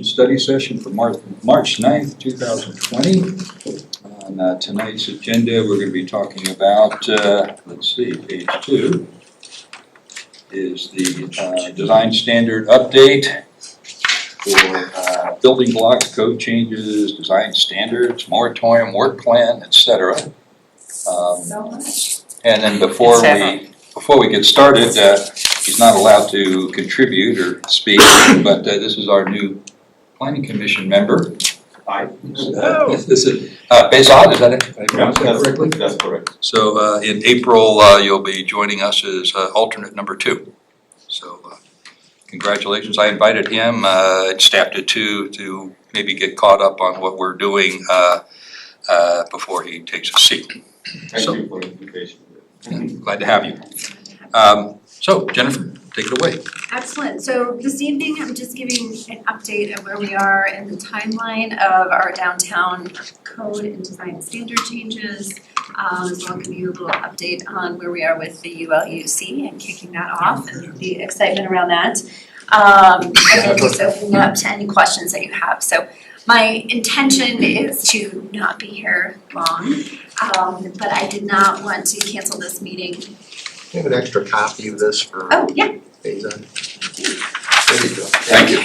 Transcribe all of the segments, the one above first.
Study session for March 9th, 2020. On tonight's agenda, we're going to be talking about, let's see, page 2 is the design standard update for building blocks, code changes, design standards, moratorium, work plan, etc. And then before we before we get started, he's not allowed to contribute or speak, but this is our new Planning Commission member. Hi. This is Bezod, is that it? Did I pronounce that correctly? That's correct. So in April, you'll be joining us as alternate number 2. So congratulations. I invited him, staff did too, to maybe get caught up on what we're doing before he takes a seat. Thank you for the invitation. Glad to have you. So Jennifer, take it away. Excellent. So this evening, I'm just giving an update of where we are in the timeline of our downtown code and design standard changes. As well, I'll give you a little update on where we are with the ULUC and kicking that off and the excitement around that. And then just opening up to any questions that you have. So my intention is to not be here long, but I did not want to cancel this meeting. You have an extra copy of this for Oh, yeah. Bezod? There you go. Thank you.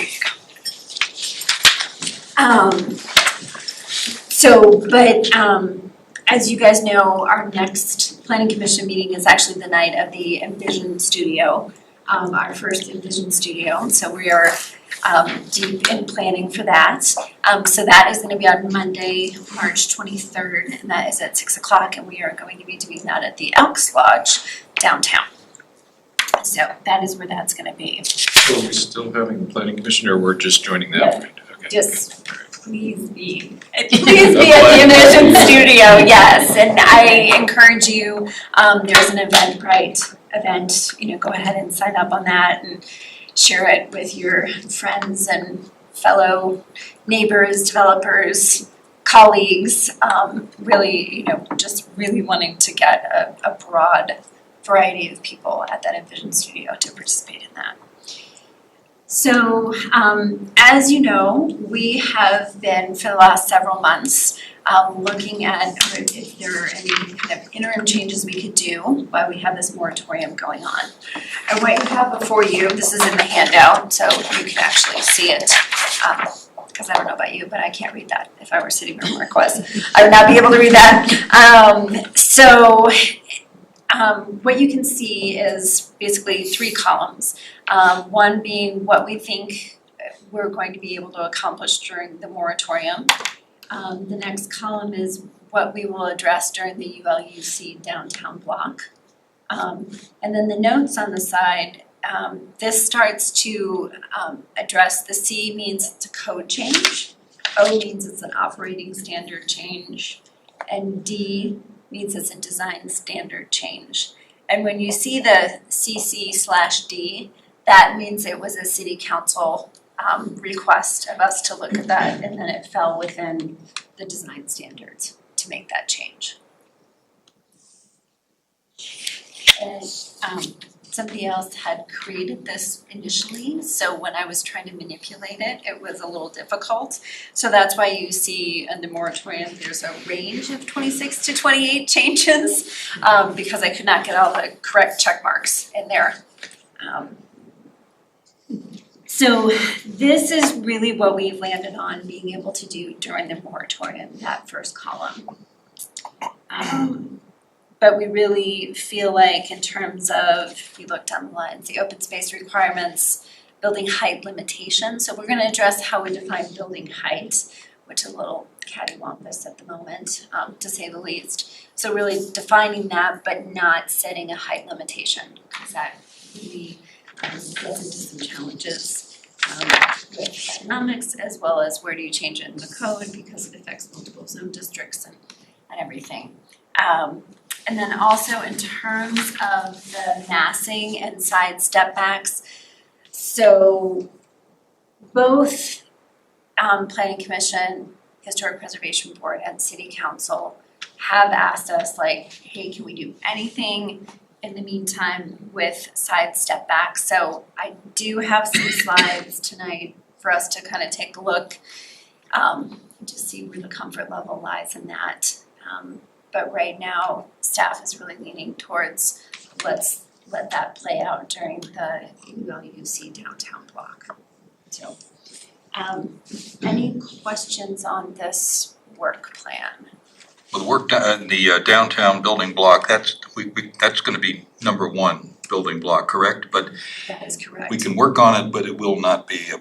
As you guys know, our next Planning Commission meeting is actually the night of the Envision Studio, our first Envision Studio. So we are deep in planning for that. So that is going to be on Monday, March 23rd, and that is at 6 o'clock, and we are going to be doing that at the Elks Lodge downtown. So that is where that's going to be. So are we still having the planning commission, or we're just joining them? Yeah. Okay. Just please be at the Envision Studio, yes. And I encourage you, there's an Eventbrite event, go ahead and sign up on that and share it with your friends and fellow neighbors, developers, colleagues, really, just really wanting to get a broad variety of people at that Envision Studio to participate in that. So, as you know, we have been for the last several months looking at if there are any kind of interim changes we could do while we have this moratorium going on. And what you have before you, this is in the handout, so you can actually see it. Because I don't know about you, but I can't read that. If I were sitting where Mark was, I would not be able to read that. What you can see is basically 3 columns. One being what we think we're going to be able to accomplish during the moratorium. The next column is what we will address during the ULUC downtown block. And then the notes on the side, this starts to address the C means it's a code change, O means it's an operating standard change, and D means it's a design standard change. And when you see the CC/D, that means it was a city council request of us to look at that, and then it fell within the design standards to make that change. And somebody else had created this initially, so when I was trying to manipulate it, it was a little difficult. So that's why you see in the moratorium there's a range of 26 to 28 changes, because I could not get all the correct check marks in there. So this is really what we've landed on being able to do during the moratorium, that first column. But we really feel like in terms of, if we look down the lines, the open space requirements, building height limitations. So we're going to address how we define building height, which is a little cattywampus at the moment, to say the least. So really defining that, but not setting a height limitation, because that really gets into some challenges with economics, as well as where do you change it in the code, because it affects multiple zone districts and everything. And then also in terms of the massing and side step backs, so both Planning Commission, Historic Preservation Board, and City Council have asked us, like, hey, can we do anything in the meantime with side step backs? So I do have some slides tonight for us to kind of take a look, to see where the comfort level lies in that. But right now, staff is really leaning towards let's let that play out during the ULUC downtown block. So, any questions on this work plan? Well, the work done, the downtown building block, that's gonna be number one building block, correct? But That is correct. we can work on it, but it will not be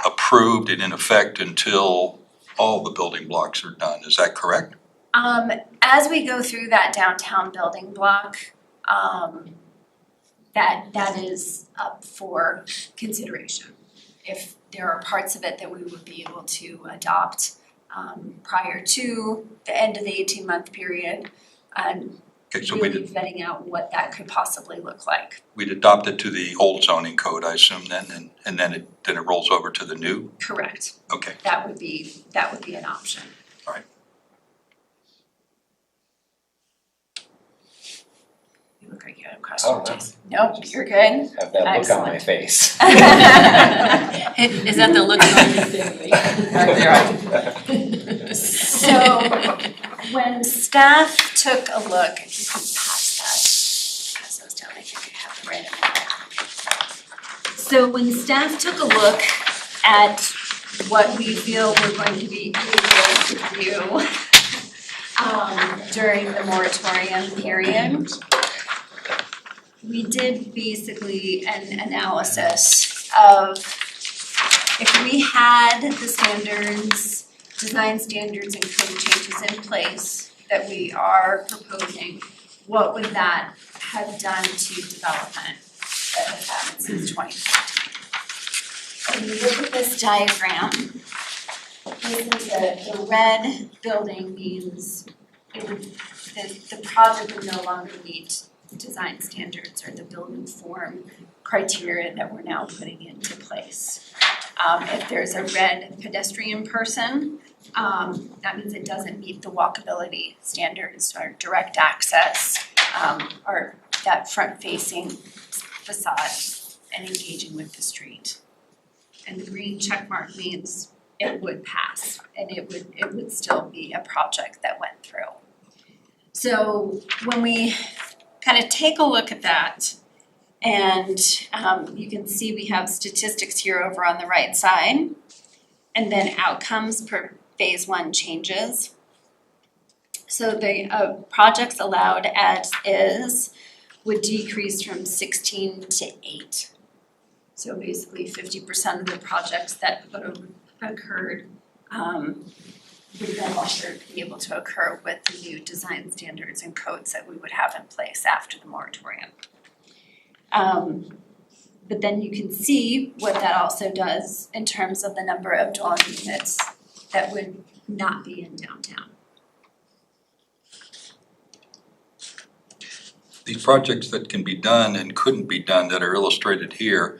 approved and in effect until all the building blocks are done. Is that correct? As we go through that downtown building block, that is up for consideration. If there are parts of it that we would be able to adopt prior to the end of the 18-month period, and Okay, so really vetting out what that could possibly look like. we'd adopt it to the old zoning code, I assume then, and then it rolls over to the new? Correct. Okay. That would be an option. All right. You look like you had a question, Oh, no. Jason. Nope, you're good. Have that look on my Excellent. face. Is that the look on your face? So when staff took a look, if you could pass those down, I think I have the right amount. So when staff took a look at what we feel we're going to be able to do during the moratorium period, we did basically an analysis of if we had the standards, design standards and code changes in place that we are proposing, what would that have done to development that has happened since 2014? When you look at this diagram, this is the red building means it would, the project would no longer meet design standards or the building form criteria that we're now putting into place. If there's a red pedestrian person, that means it doesn't meet the walkability standards or direct access, or that front-facing facade and engaging with the street. And the green check mark means it would pass and it would still be a project that went through. So when we kind of take a look at that, and you can see we have statistics here over on the right side, and then outcomes per phase 1 changes. So the projects allowed as is would decrease from 16 to 8. So basically 50% of the projects that would have occurred would no longer be able to occur with the new design standards and codes that we would have in place after the moratorium. But then you can see what that also does in terms of the number of dwelling units that would not be in downtown. These projects that can be done and couldn't be done that are illustrated here,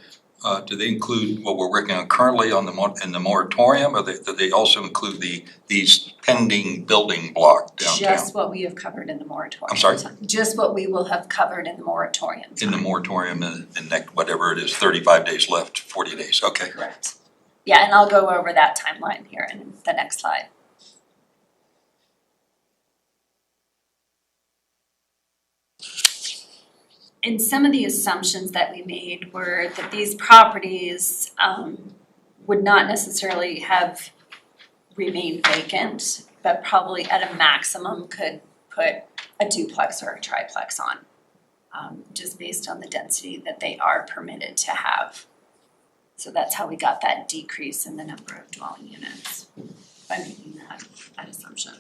do they include what we're working on currently on in the moratorium, or do they also include these pending building block downtown? Just what we have covered in the moratorium. I'm sorry? Just what we will have covered in the moratorium. In the moratorium, in next, whatever it is, 35 days left, 40 days, okay. Correct. Yeah, and I'll go over that timeline here in the next slide. And some of the assumptions that we made were that these properties would not necessarily have remained vacant, but probably at a maximum could put a duplex or a triplex on, just based on the density that they are permitted to have. So that's how we got that decrease in the number of dwelling units by making that assumption.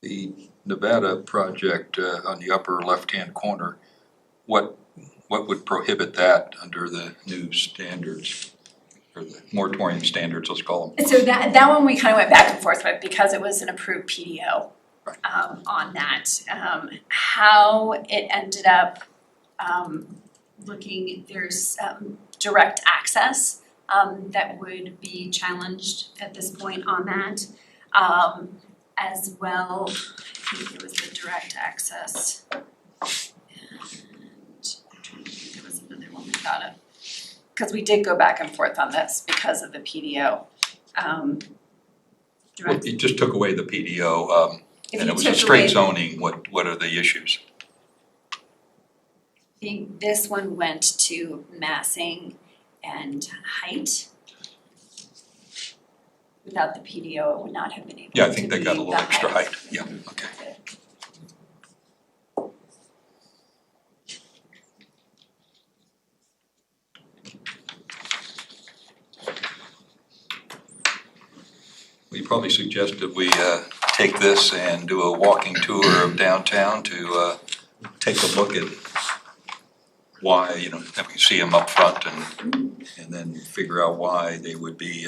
The Nevada project on the upper left-hand corner, what would prohibit that under the new standards, or the moratorium standards, let's call them? So that one we kind of went back and forth with because it was an approved PDO on that. How it ended up looking, there's direct access that would be challenged at this point on that. As well, I think there was the direct access. And I'm trying to think, there was another one we got it. Because we did go back and forth on this because of the PDO. Well, Direct, it just took away the PDO, if and you it was a took straight away, zoning, what are the issues? I think this one went to massing and height. without the PDO, it would not have been able to Yeah, I think they got a be little the extra height, yeah, okay. We probably suggest that we take this and do a walking tour of downtown to take a look at why, that we see them up front and then figure out why they would be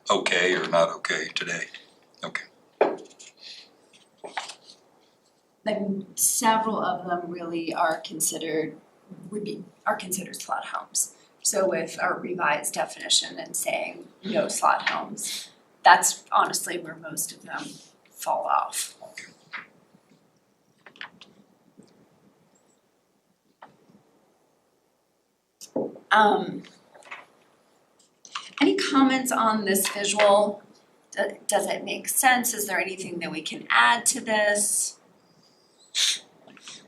okay or not okay today. Okay. And several of them really are considered slot homes. So with our revised definition and saying no slot homes, that's honestly where most of them fall off. Any comments on this visual? Does it make sense? Is there anything that we can add to this?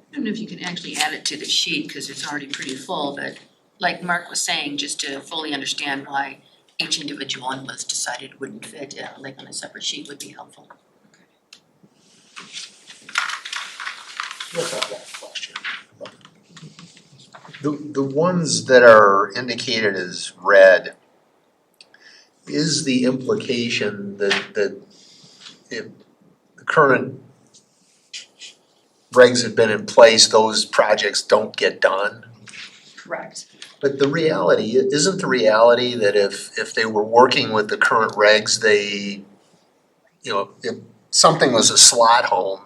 I don't know if you can actually add it to the sheet, because it's already pretty full, but like Mark was saying, just to fully understand why each individual one was decided wouldn't fit, like on a separate sheet would be helpful. Yes, I've got a question. The ones that are indicated as red, is the implication that if the current regs had been in place, those projects don't get done? Correct. But the reality, isn't the reality that if they were working with the current regs, they, if something was a slot home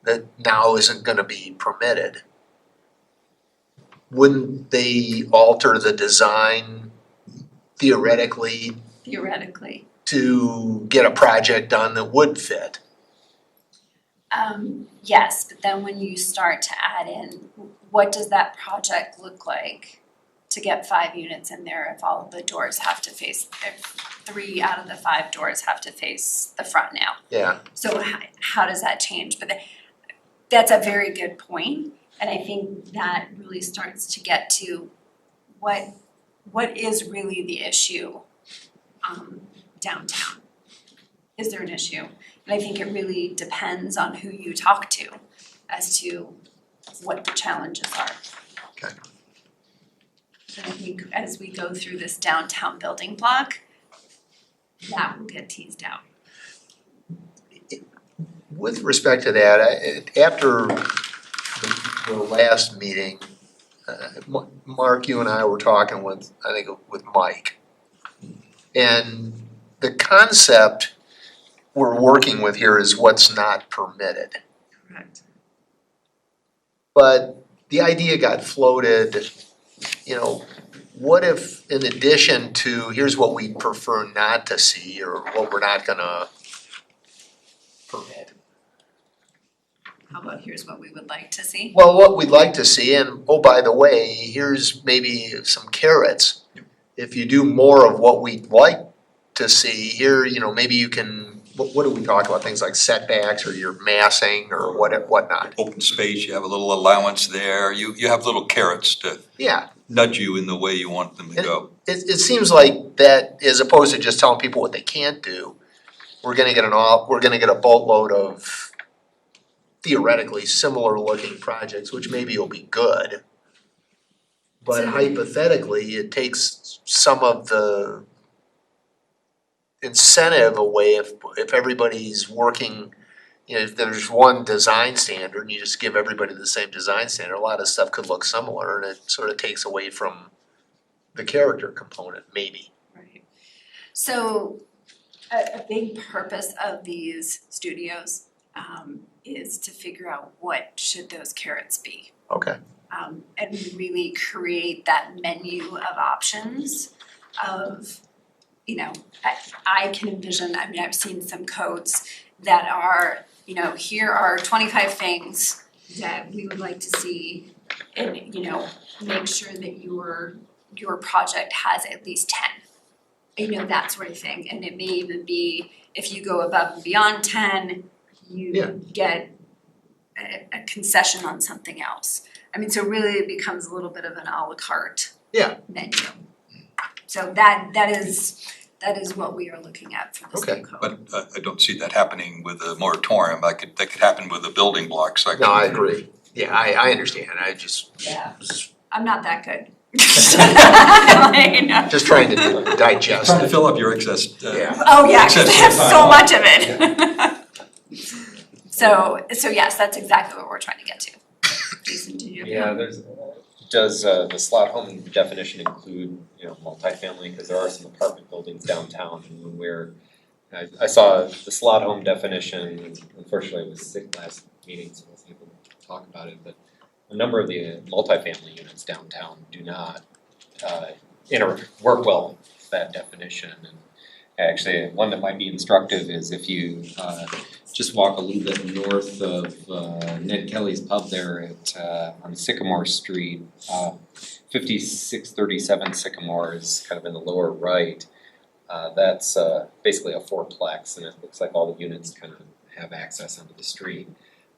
that now isn't gonna be permitted, wouldn't they alter the design theoretically to get a project done that would fit? Yes, but then when you start to add in, what does that project look like to get 5 units in there if all of the doors have to face, if 3 out of the 5 doors have to face the front now? Yeah. So how does that change? But that's a very good point, and I think that really starts to get to what is really the issue downtown. Is there an issue? And I think it really depends on who you talk to as to what the challenges are. Okay. And I think as we go through this downtown building block, that will get teased out. With respect to that, after the last meeting, Mark, you and I were talking with Mike. And the concept we're working with here is what's not permitted. Correct. But the idea got floated, what if in addition to, here's what we prefer not to see or what we're not gonna permit. How about here's what we would like to see? Well, what we'd like to see, and oh, by the way, here's maybe some carrots. If you do more of what we'd like to see here, maybe you can, what do we talk about? Things like setbacks or your massing or whatnot. Open space, you have a little allowance there, you have little carrots to Yeah, nudge you in the way you want them to go. it seems like that, as opposed to just telling people what they can't do, we're gonna get a boatload of theoretically similar looking projects, which maybe will be good. But hypothetically, it takes some of the incentive away if everybody's working, if there's one design standard and you just give everybody the same design standard, a lot of stuff could look similar and it sort of takes away from the character component, maybe. Right. So a big purpose of these studios is to figure out what should those carrots be. Okay. And really create that menu of options of, I can envision, I've seen some codes that are, here are 25 things that we would like to see and, make sure that your project has at least 10. That sort of thing. And it may even be, if you go above and beyond 10, you get a concession on something else. So really it becomes a little bit of an a la carte menu. So that is that is what we are looking at for this Okay. new code. But I don't see that happening with a moratorium. That could happen with a building block section. No, I agree. Yeah, I understand. I just Yeah. was I'm not that good. Like, no. just trying to digest Trying to it. fill up your excess. Yeah. Oh, yeah, 'cause Excess I have time so off. much of it. So yes, that's exactly what we're trying to get to. Jason, did you have? Yeah, does the slot home definition include, multifamily? Because there are some apartment buildings downtown and I saw the slot home definition, unfortunately I was sick last meeting, so I wasn't able to talk about it, but a number of the multifamily units downtown do not work well with that definition. And actually, one that might be instructive is if you just walk a little bit north of Ned Kelly's pub there on Sycamore Street. 5637 Sycamore is kind of in the lower right. That's basically a fourplex, and it looks like all the units kind of have access onto the street.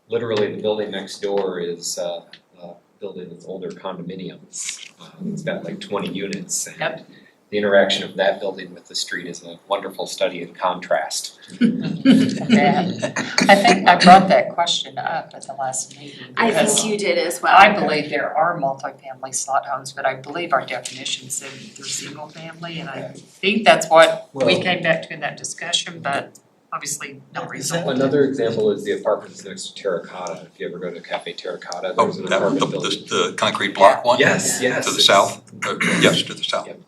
Literally, the building next door is a building that's older condominiums. It's got like 20 units, and Yep. the interaction of that building with the street is a wonderful study in contrast. Yeah. I think I brought that question up at the last meeting. I because think you did as well. I believe there are multifamily slot homes, but I believe our definition said they're single family, and I think that's what we Well- came back to in that discussion, but obviously no result. Another example is the apartments next to Terracotta. If you ever go to Cafe Terracotta, Oh, there's an that, apartment building. the concrete block one? Yes, yes. To the south? Yes, to the south. Yep.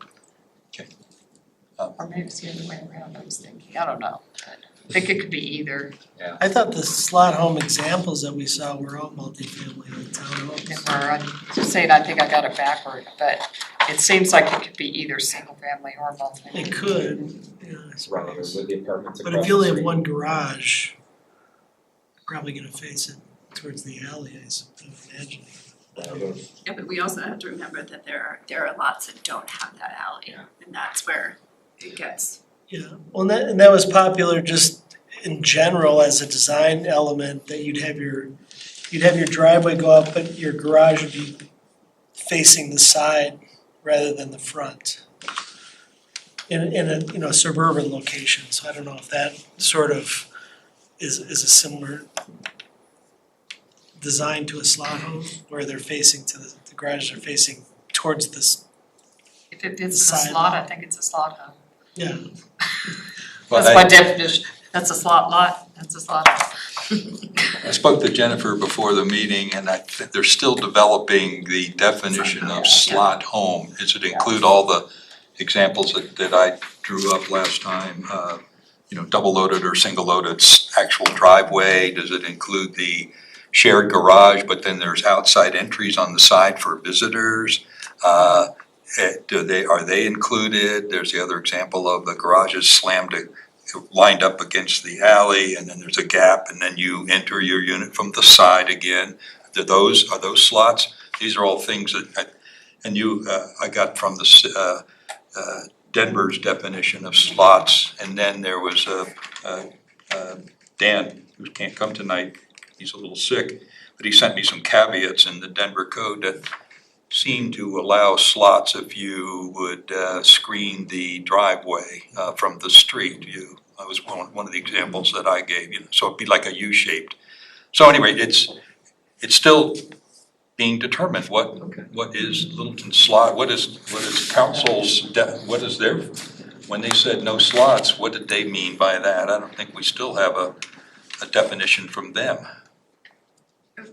Or maybe it's the other way around, I was thinking, I don't know. I think it could be either. I thought the slot home examples that we saw were all multifamily and townhomes. Or I'm just saying, I think I got it backward, but it seems like it could be either single family or multi. It could, yeah, I Right, or suppose. with the apartments But across if you only the have street. one garage, you're probably gonna face it towards the alley, I'm imagining. Yeah, but we also have to remember that there are lots that don't have that alley, Yeah. and that's where it gets. Yeah, well, and that was popular just in general as a design element, that you'd have your driveway go up, but your garage would be facing the side rather than the front. In a suburban location, so I don't know if that sort of is a similar design to a slot home, where they're facing to the garages are facing towards this, If it fits in a Side slot, I think it's a slot home. yeah. But That's my definition, that's a slot lot, that's a slot home. I spoke to Jennifer before the meeting, and I think they're still developing the definition of slot home. Does it include all the examples that I drew up last time? Double loaded or single loaded actual driveway? Does it include the shared garage, but then there's outside entries on the side for visitors? Are they included? There's the other example of the garages lined up against the alley, and then there's a gap, and then you enter your unit from the side again. Are those slots? These are all things that I got from the Denver's definition of slots, and then there was Dan, who can't come tonight, he's a little sick, but he sent me some caveats in the Denver code that seem to allow slots if you would screen the driveway from the street view. That was one of the examples that I gave, so it'd be like a U-shaped. So anyway, it's still being determined what is Littleton's slot, what is council's, what is their, when they said no slots, what did they mean by that? I don't think we still have a definition from them.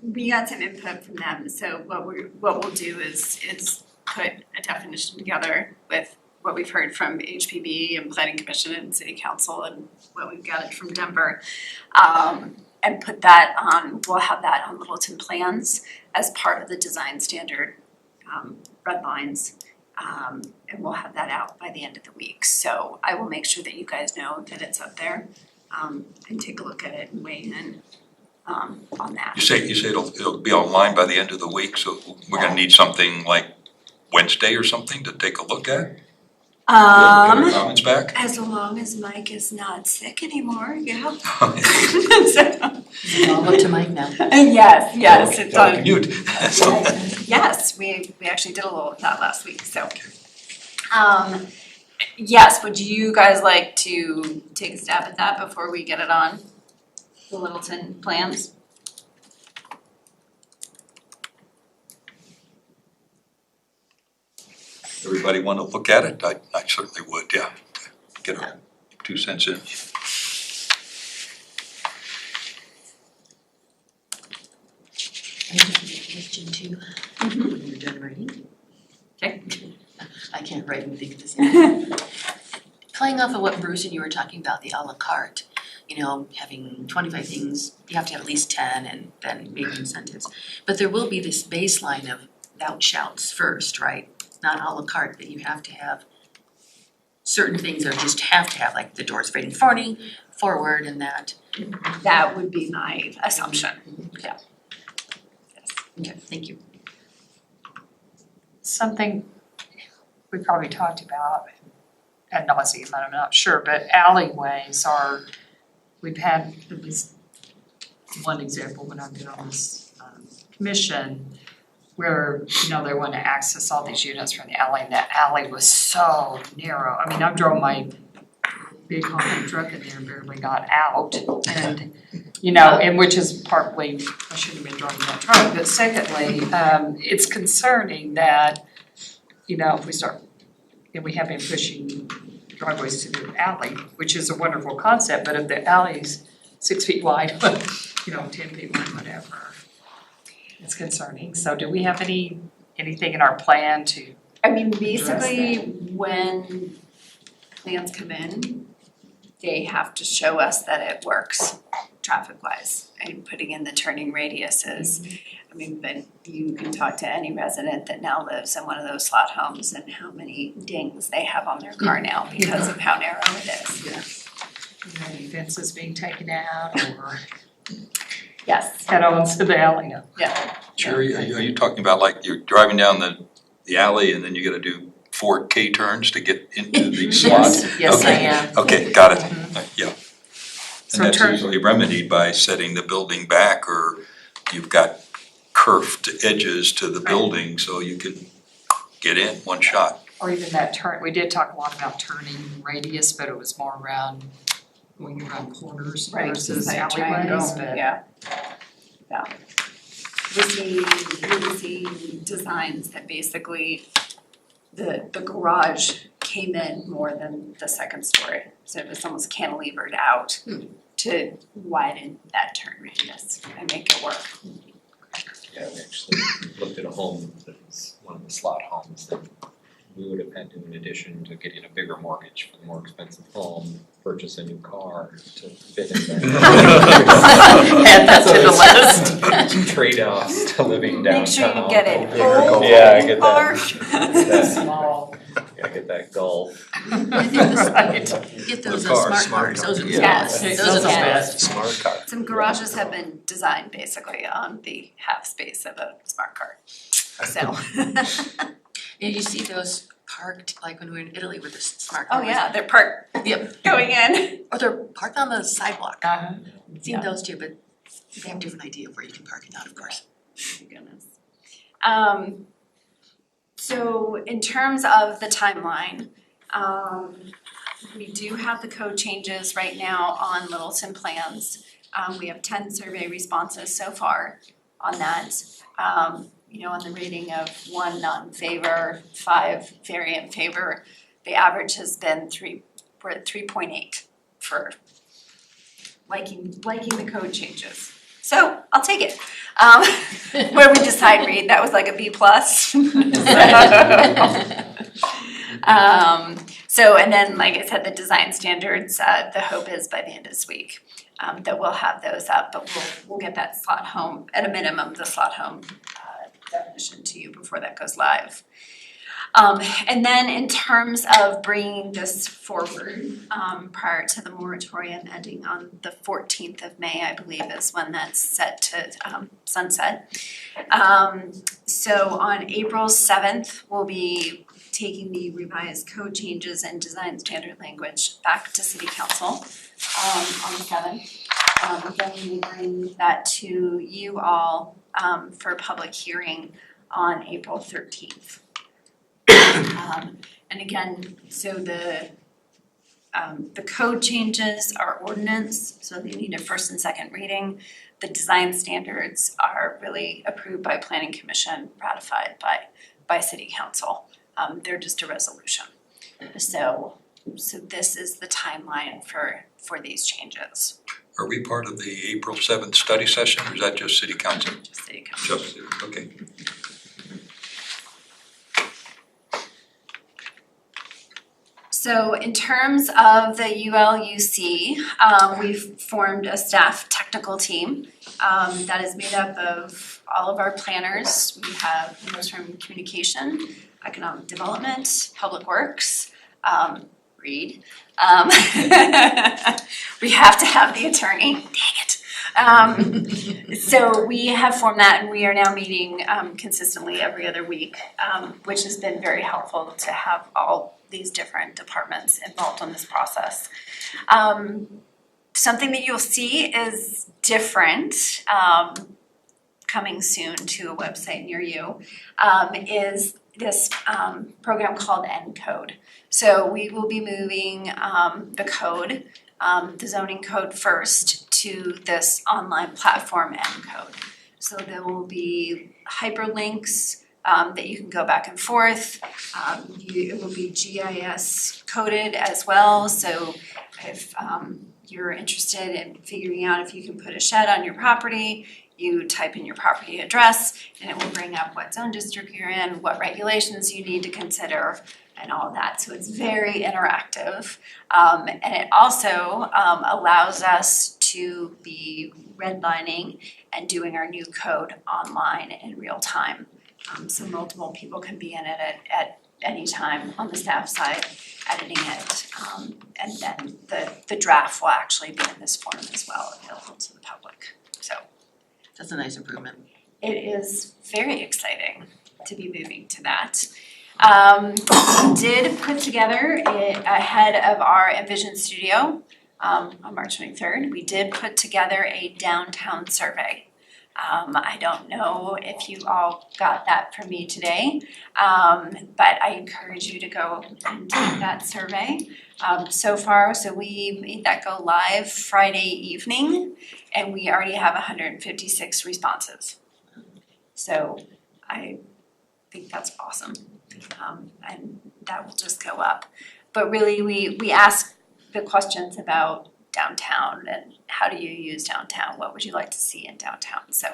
We got some input from them, so what we'll do is put a definition together with what we've heard from HPB and Planning Commission and City Council and what we've gathered from Denver. And put that on, we'll have that on Littleton plans as part of the design standard red lines. And we'll have that out by the end of the week. So I will make sure that you guys know that it's up there and take a look at it and weigh in on that. You say it'll be online by the end of the week, so we're gonna need something like Wednesday or something to take a look at? Get our comments back? As long as Mike is not sick anymore, yeah. I'll look to Mike now. Yes, it's on. Commute. Yes, we actually did a little of that last week, so. yes, would you guys like to take a stab at that before we get it on the Littleton plans? Everybody want to look at it? I certainly would, yeah. Get our 2 cents in. I have a question too, when you're done writing. Okay. I can't write and think at the same time. Playing off of what Bruce and you were talking about, the à la carte, having 25 things, you have to have at least 10 and then maybe incentives. But there will be this baseline of thou shouts first, right? Not à la carte, but you have to have certain things that just have to have, like the doors facing forward and that. That would be my assumption, yeah. Okay, thank you. Something we probably talked about ad nauseum, I'm not sure, but alleyways are, we've had at least one example when I've been on this commission where, they want to access all these units from the alley, and that alley was so narrow. I mean, I drove my big honking truck in there and barely got out, and and which is partly, I shouldn't have been driving that truck, but secondly, it's concerning that, if we start, and we have been pushing driveways to the alley, which is a wonderful concept, but if the alley's 6 feet wide, 10 feet wide, whatever, it's concerning. So do we have anything in our plan to I mean, basically, when plans come in, they have to show us that it works traffic-wise, and putting in the turning radiuses. I mean, but you can talk to any resident that now lives in one of those slot homes and how many dings they have on their car now because of how narrow it is. any fences being taken out or Yes, head-ons to the alley now? yeah. Sherry, are you talking about like you're driving down the alley and then you gotta do 4 K turns to get into the slot? Yes, I Okay. am. Okay, got it, yeah. So And that's turn- usually remedied by setting the building back, or you've got curved edges to the building so you can get in one shot. Or even that turn, we did talk a lot about turning radius, but it was more around going around corners Right, versus like alleyways, triangle, but. yeah. Yeah. We see designs that basically the garage came in more than the second story. So it was almost cantilevered out to widen that turn radius and make it work. Yeah, we actually looked at a home that was one of the slot homes that we would have had to, in addition to getting a bigger mortgage for the more expensive home, purchase a new car to fit in there. Add that to the list. Trade-offs to living downtown. Make sure you get it Bigger old Golf. Yeah, I get car. that. Small. Yeah, get that Golf. I think this, get those car, smart cars, those are the Yes. best, Those those are are the best. best. Smart car. Some garages have been designed basically on the half space of a smart car. So. Yeah, you see those parked, like when we were in Italy with the smart Oh cars. yeah, they're parked Yep, going in. or they're parked on the sidewalk. Seen Yeah. those too, but they have a different idea of where you can park and not, of course. Oh my goodness. So in terms of the timeline, we do have the code changes right now on Littleton plans. We have 10 survey responses so far on that. On the rating of 1 not in favor, 5 very in favor, the average has been we're at 3.8 for liking the code changes. So I'll take it. Where we decide read, that was like a B+. So, and then, like I said, the design standards, the hope is by the end of this week, that we'll have those up, but we'll get that slot home, at a minimum, the slot home definition to you before that goes live. And then in terms of bringing this forward, prior to the moratorium ending on the 14th of May, I believe is when that's set to sunset. So on April 7th, we'll be taking the revised code changes and design standard language back to City Council on the 7th. Then we will bring that to you all for public hearing on April 13th. And again, so the code changes are ordinance, so they need a first and second reading. The design standards are really approved by planning commission, ratified by city council. They're just a resolution. So this is the timeline for these changes. Are we part of the April 7th study session, or is that just city council? Just city council. Just, okay. So in terms of the ULUC, we've formed a staff technical team that is made up of all of our planners. We have members from communication, economic development, public works, Reed. We have to have the attorney, dang it. So we have formed that, and we are now meeting consistently every other week, which has been very helpful to have all these different departments involved in this process. Something that you'll see is different, coming soon to a website near you, is this program called Encode. So we will be moving the code, the zoning code first, to this online platform Encode. So there will be hyperlinks that you can go back and forth. It will be GIS coded as well, so if you're interested in figuring out if you can put a shed on your property, you type in your property address and it will bring up what zone district you're in, what regulations you need to consider, and all of that. So it's very interactive. And it also allows us to be redlining and doing our new code online in real time. So multiple people can be in it at any time on the staff side, editing it. And then the draft will actually be in this form as well, available to the public. So That's a nice improvement. it is very exciting to be moving to that. We did put together ahead of our Envision Studio on March 23rd, we did put together a downtown survey. I don't know if you all got that from me today, but I encourage you to go and take that survey. So we made that go live Friday evening, and we already have 156 responses. So I think that's awesome, and that will just go up. But really, we ask the questions about downtown and how do you use downtown? What would you like to see in downtown? So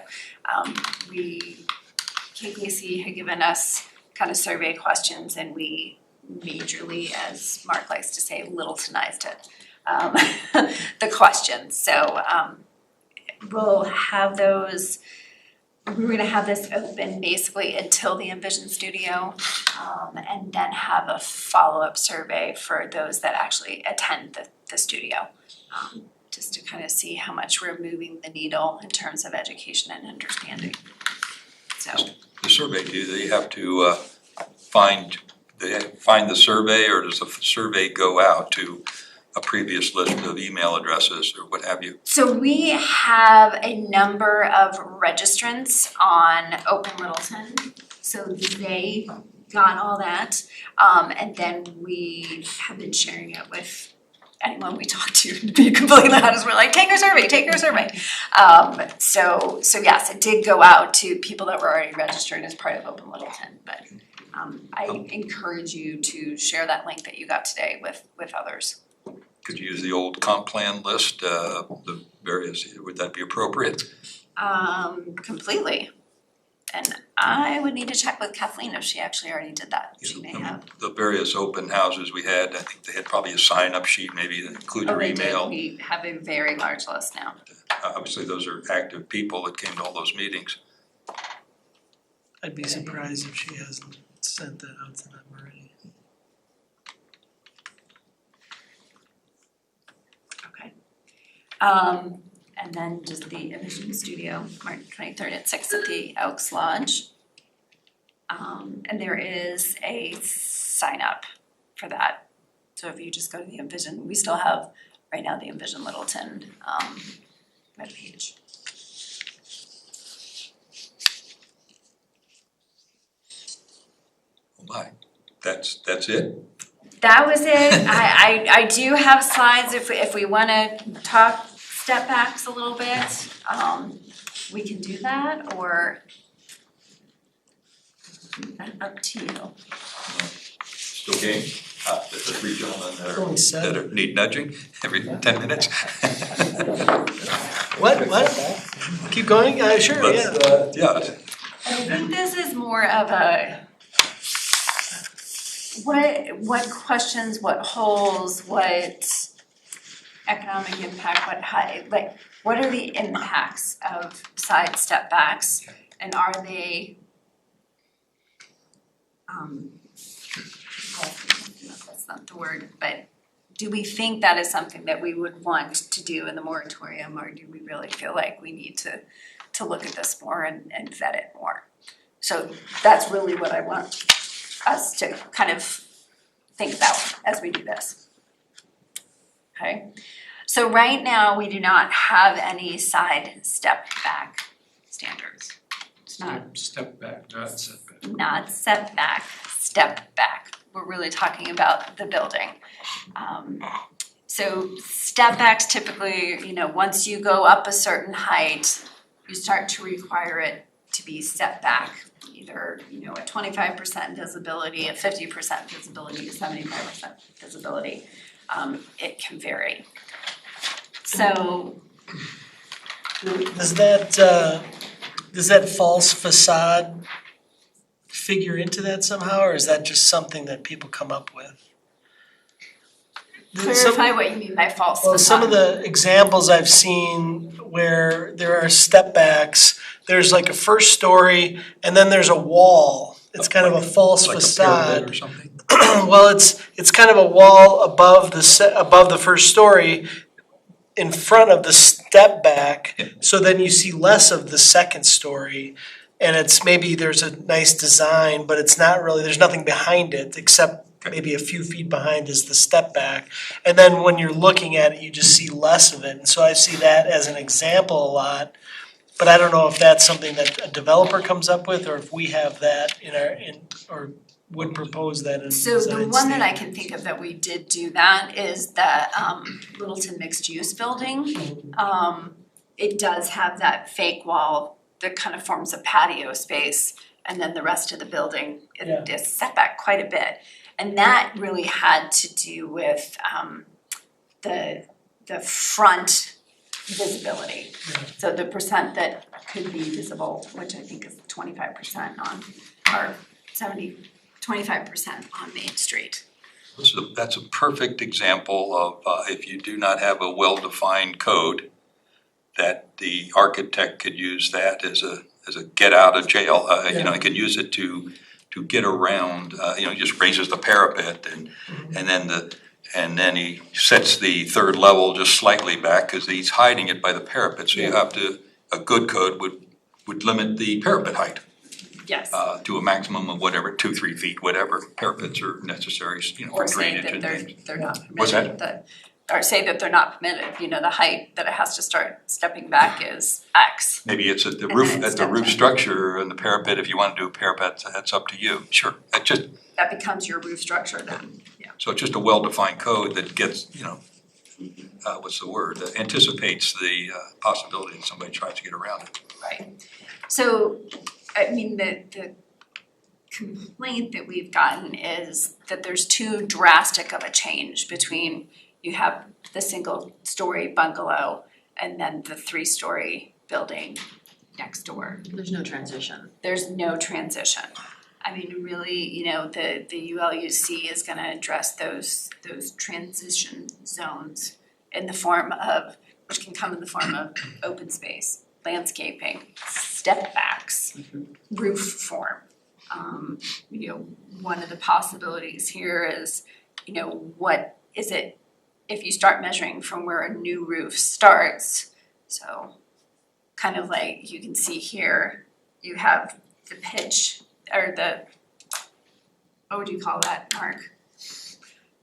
KKC had given us kind of survey questions, and we majorly, as Mark likes to say, Littletonized it, the questions. So we'll have those. We're gonna have this open basically until the Envision Studio, and then have a follow-up survey for those that actually attend the studio, just to kind of see how much we're moving the needle in terms of education and understanding. So The survey, do they have to find the survey, or does the survey go out to a previous list of email addresses or what have you? So we have a number of registrants on Open Littleton, so they got all that. And then we have been sharing it with anyone we talk to be completely honest. We're like, take our survey. So yes, it did go out to people that were already registered as part of Open Littleton, but I encourage you to share that link that you got today with others. Could you use the old comp plan list, the various, would that be appropriate? Completely. And I would need to check with Kathleen if she actually already did that. She may have. The various open houses we had, I think they had probably a sign-up sheet maybe that included your They did. email. We have a very large list now. Obviously, those are active people that came to all those meetings. I'd be surprised if she hasn't sent that out to them already. Okay. And then just the Envision Studio, March 23rd at 6 at the Elks Lodge. And there is a sign up for that. So if you just go to the Envision, we still have right now the Envision Littleton webpage. Oh my, that's it? That was it. I do have slides if we wanna talk step backs a little bit. We can do that, or up to you. Still game? The three gentlemen that Only seven. that need nudging every 10 minutes. What? Keep going? Sure, yeah. Yeah, I think this is more of a what questions, what holes, what economic impact, what are the impacts of side step backs, and are they that's not the word, but do we think that is something that we would want to do in the moratorium, or do we really feel like we need to look at this more and vet it more? So that's really what I want us to kind of think about as we do this. Okay, so right now we do not have any side step back standards. It's not Step back, not setback. not setback, step back. We're really talking about the building. So step backs typically, once you go up a certain height, you start to require it to be set back. Either, a 25% visibility, a 50% visibility, a 75% visibility. It can vary. So Does that false facade figure into that somehow, or is that just something that people come up with? clarify what you mean by false Well, some of facade. the examples I've seen where there are step backs, there's like a first story and then there's a wall. It's kind of a false like a facade. pyramid or something? Well, it's kind of a wall above the first story in front of the step back, so then you see less of the second story. And it's maybe there's a nice design, but it's not really, there's nothing behind it except maybe a few feet behind is the step back. And then when you're looking at it, you just see less of it. And so I see that as an example a lot. But I don't know if that's something that a developer comes up with, or if we have that or would propose that in So design the one that I standards. can think of that we did do that is the Littleton mixed use building. It does have that fake wall that kind of forms a patio space, and then the rest of the building is set back quite a bit. And that really had to do with the front visibility. So the percent that could be visible, which I think is 25% on, or 25% on Main Street. So that's a perfect example of if you do not have a well-defined code, that the architect could use that as a get out of jail. He can use it to get around. He just raises the parapet and then he sets the third level just slightly back because he's hiding it by the parapet. So you have to, a good code would limit the parapet height. Yes. To a maximum of whatever, 2-3 feet, whatever parapets are necessary, for Or say drainage that and things. they're not What's permitted, or say that they're not permitted, the height that it has to start stepping back is X. Maybe it's at the And roof, then it's at the roof stepped in. structure and the parapet, if you want to do a parapet, that's up to you, sure. That becomes your roof structure then, yeah. So it's just a well-defined code that gets, anticipates the possibility that somebody tries to get around it. Right. So, the complaint that we've gotten is that there's too drastic of a change between you have the single-story bungalow and then the 3-story building next door. There's no transition. There's no transition. Really, the ULUC is gonna address those transition zones in the form of, which can come in the form of open space, landscaping, step backs, roof form. One of the possibilities here is, what is it, if you start measuring from where a new roof starts, so kind of like you can see here, you have the pitch, or what would you call that, Mark?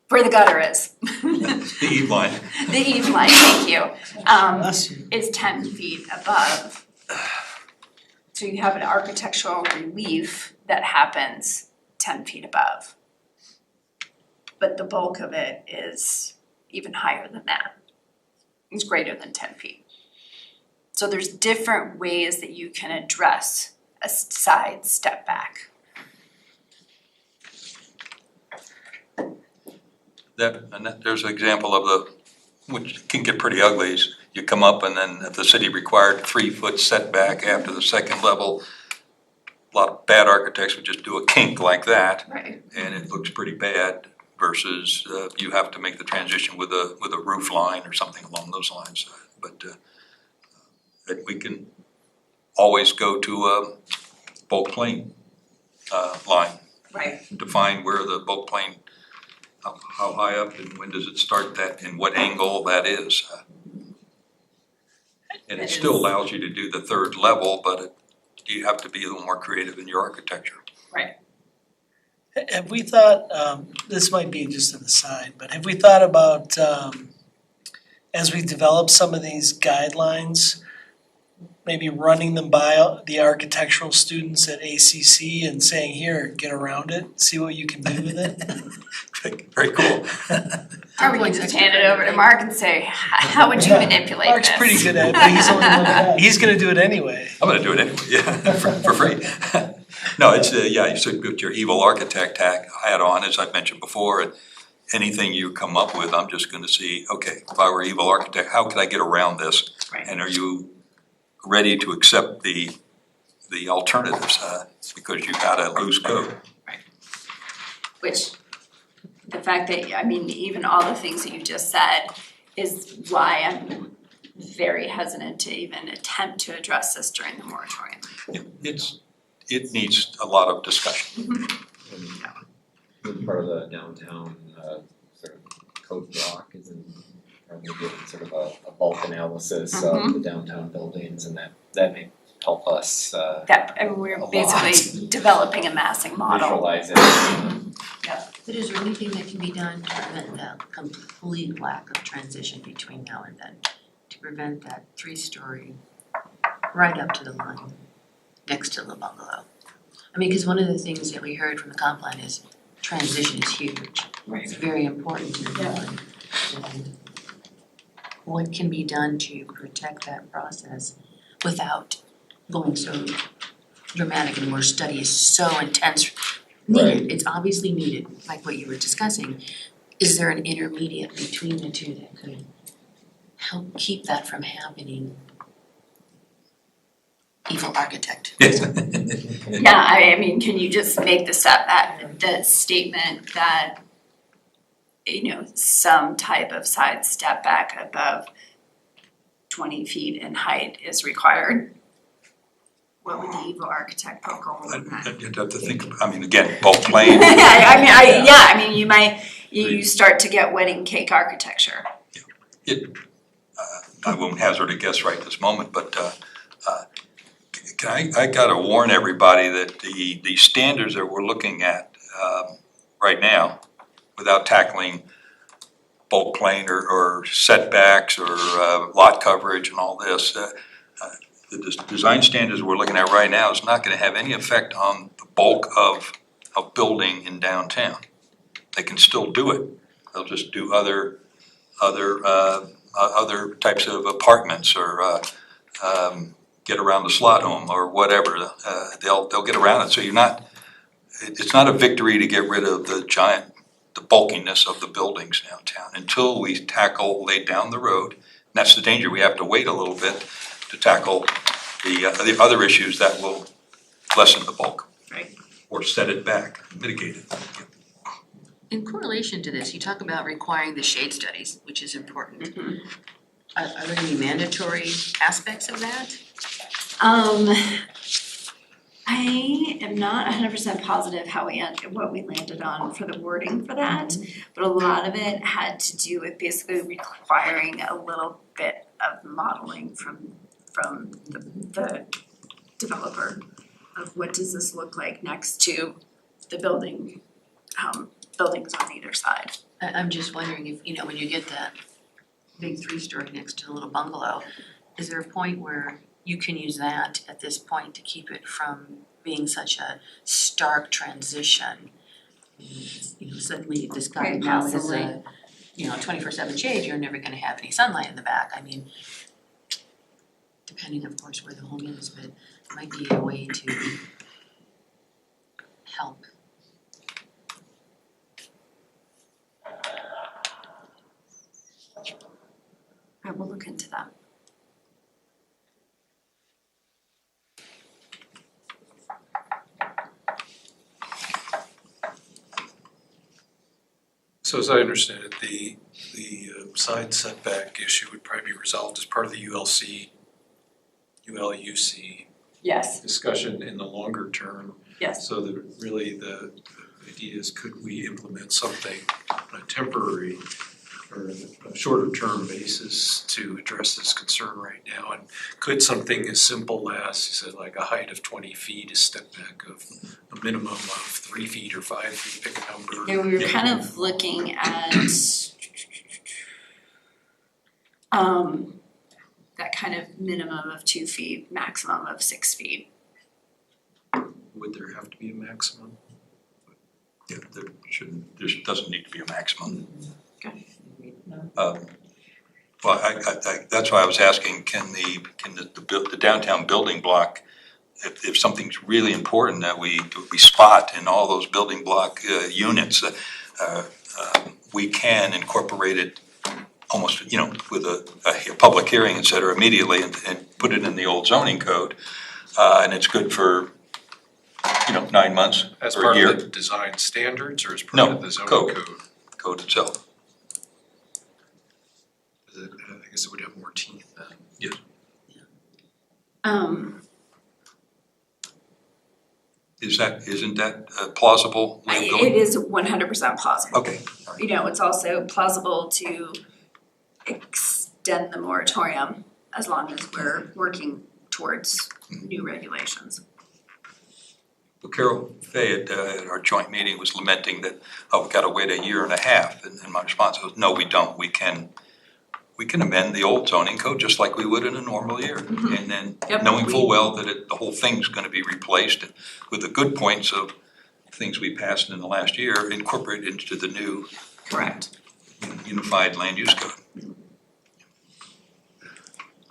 Where the gutter is. The eve line. The eve line, thank you, Bless you. is 10 feet above. So you have an architectural relief that happens 10 feet above. but the bulk of it is even higher than that. It's greater than 10 feet. So there's different ways that you can address a side step back. There's an example of which can get pretty ugly, is you come up and then if the city required 3-foot setback after the second level, a lot of bad architects would just do a kink like that, Right. and it looks pretty bad, versus you have to make the transition with a roof line or something along those lines. But we can always go to a bulk plane line, Right. define where the bulk plane, how high up and when does it start that, and what angle that is. And it still allows you to do the third level, but you have to be a little more creative in your architecture. Have we thought, this might be just an aside, but have we thought about, as we develop some of these guidelines, maybe running them by the architectural students at ACC and saying, here, get around it, see what you can do with it? Very cool. Or we can just hand it over to Mark and say, how would you manipulate this? Mark's pretty good at it, but he's only one guy. He's gonna do it anyway. I'm gonna do it anyway, yeah, for free. No, it's, yeah, you should put your evil architect hat on, as I've mentioned before, and anything you come up with, I'm just gonna see, okay, if I were evil architect, how could I get around this? Right. And are you ready to accept the alternatives, because you've got a loose code? Which, the fact that, I mean, even all the things that you just said is why I'm very hesitant to even attempt to address this during the moratorium. It needs a lot of discussion. And part of the downtown sort of code block is in probably doing sort of a bulk analysis of the downtown buildings, and that may help us That, and we're A basically developing a massing model. visualize it. But is there anything that can be done to prevent that complete lack of transition between now and then? To prevent that 3-story right up to the line next to the bungalow? I mean, because one of the things that we heard from the comp plan is transition is huge. Right. It's very important to everyone. And what can be done to protect that process without going so dramatic and where study is so intense? Needed, it's obviously needed, like what you were discussing. Is there an intermediate between the two that could help keep that from happening? Evil architect. Yeah, I mean, can you just make the statement that, you know, some type of side step back above 20 feet in height is required? What would the evil architect poke a hole in that? You'd have to think, I mean, again, bulk plane. I mean, you might, you start to get wedding cake architecture. I won't hazard a guess right this moment, but I gotta warn everybody that the standards that we're looking at right now, without tackling bulk plane or setbacks or lot coverage and all this, the design standards we're looking at right now is not gonna have any effect on the bulk of building in downtown. They can still do it. They'll just do other types of apartments or get around the slot home or whatever. They'll get around it. So it's not a victory to get rid of the bulkiness of the buildings downtown until we lay down the road. And that's the danger. We have to wait a little bit to tackle the other issues that will lessen the bulk. Right. Or set it back, mitigate it. In correlation to this, you talk about requiring the shade studies, which is important. Are there any mandatory aspects of that? I am not 100% positive what we landed on for the wording for that, but a lot of it had to do with basically requiring a little bit of modeling from the developer of what does this look like next to the buildings on either side. I'm just wondering if, you know, when you get that big 3-story next to the little bungalow, is there a point where you can use that at this point to keep it from being such a stark transition? You know, suddenly this guy Quite now is possibly. a, 24/7 shade, you're never gonna have any sunlight in the back, I mean, depending of course where the home is, but it might be a way to help. I will look into that. So as I understand it, the side setback issue would probably be resolved as part of the ULUC Yes, discussion in the longer term. yes. So that really the idea is, could we implement something on a temporary or a shorter term basis to address this concern right now? And could something as simple as, you said, like a height of 20 feet, a step back of a minimum of 3 feet or 5 feet, pick a number? Yeah, we were kind of looking at that kind of minimum of 2 feet, maximum of 6 feet. Would there have to be a maximum? Yeah, there doesn't need to be a maximum. No. Well, I that's why I was asking, can the downtown building block, if something's really important that we spot in all those building block units, we can incorporate it almost, with a public hearing, et cetera, immediately and put it in the old zoning code. And it's good for, 9 months As or a part year. of the design standards or as part No, of the zoning code. code? Code itself. I guess it would have more teeth then. Isn't that a plausible way of It going? is 100% plausible. Okay, It's also plausible to extend the moratorium as long as we're working towards new regulations. well, Carol Fay at our joint meeting was lamenting that, we've got to wait a year and a half, and my response was, no, we don't. We can amend the old zoning code just like we would in a normal year. Mhm. And then Yep, knowing full well that the whole thing's gonna be replaced with the good points of things we passed in the last year, incorporated into the new Correct. unified land use code.